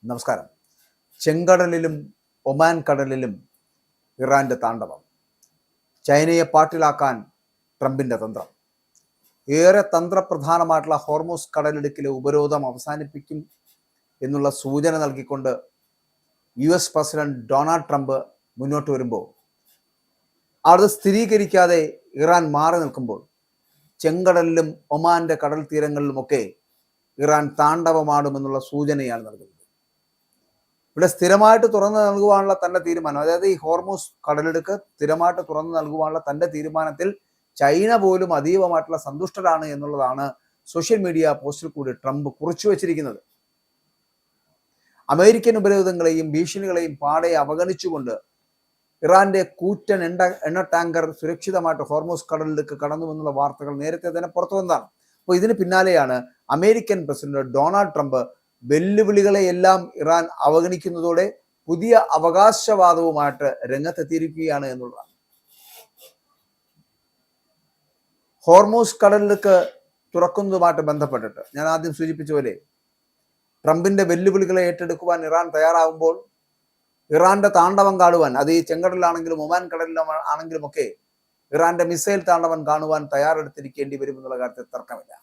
നമസ്കാരം. ചെങ്കടലിലും ഒമാൻ കടലിലും ഇറാന്റെ താണ്ഡവം. ചൈനയെ പാട്ടിലാക്കാൻ ട്രംപിന്റെ തന്ത്രം. ഏറെ തന്ത്രപ്രധാനമായിട്ടുള്ള ഹോർമൂസ് കടലിടുക്കിലെ ഉപരോധം അവസാനിപ്പിക്കും എന്നുള്ള സൂചന നൽകിക്കൊണ്ട് US പ്രസിഡന്റ് ഡൊണാൾഡ് ട്രംപ് മുന്നോട്ട് വരുമ്പോൾ അത് സ്ഥിരീകരിക്കാതെ ഇറാൻ മാറി നിൽക്കുമ്പോൾ ചെങ്കടലിലും ഒമാന്റെ കടൽ തീരങ്ങളിലുമൊക്കെ ഇറാൻ താണ്ഡവമാടുമെന്നുള്ള സൂചനയാണ് നൽകുന്നത്. ഇവിടെ സ്ഥിരമായിട്ട് തുറന്നു നൽകുവാനുള്ള തന്റെ തീരുമാനം, അതായത് ഈ ഹോർമൂസ് കടലിടുക്ക് സ്ഥിരമായിട്ട് തുറന്നു നൽകുവാനുള്ള തന്റെ തീരുമാനത്തിൽ ചൈന പോലും അതീവമായിട്ടുള്ള സന്തുഷ്ടരാണ് എന്നുള്ളതാണ് സോഷ്യൽ മീഡിയ പോസ്റ്റിൽ കൂടി ട്രംപ് കുറിച്ചു വച്ചിരിക്കുന്നത്. അമേരിക്കൻ ഉപരോധങ്ങളെയും ഭീഷണികളെയും പാടെ അവഗണിച്ചുകൊണ്ട് ഇറാന്റെ കൂറ്റൻ എണ്ണ ടാങ്കർ സുരക്ഷിതമായിട്ട് ഹോർമൂസ് കടലിലേക്ക് കടന്നുവെന്നുള്ള വാർത്തകൾ നേരത്തെ തന്നെ പുറത്തു വന്നതാണ്. അപ്പോൾ ഇതിന് പിന്നാലെയാണ് അമേരിക്കൻ പ്രസിഡന്റ് ഡൊണാൾഡ് ട്രംപ് വെല്ലുവിളികളെയെല്ലാം ഇറാൻ അവഗണിക്കുന്നതോടെ പുതിയ അവകാശവാദവുമായിട്ട് രംഗത്തെത്തിയിരിക്കുകയാണ് എന്നുള്ളതാണ്. ഹോർമൂസ് കടലിലേക്ക് തുറക്കുന്നതുമായിട്ട് ബന്ധപ്പെട്ടിട്ട് ഞാൻ ആദ്യം സൂചിപ്പിച്ച പോലെ ട്രംപിന്റെ വെല്ലുവിളികളെ ഏറ്റെടുക്കുവാൻ ഇറാൻ തയ്യാറാവുമ്പോൾ ഇറാന്റെ താണ്ഡവം കാണുവാൻ, അത് ഈ ചെങ്കടലിലാണെങ്കിലും ഒമാൻ കടലിലും ആണെങ്കിലും ഒക്കെ ഇറാന്റെ മിസൈൽ താണ്ഡവം കാണുവാൻ തയ്യാറെടുത്തിരിക്കേണ്ടി വരും എന്നുള്ള കാര്യത്തിൽ തർക്കമില്ല.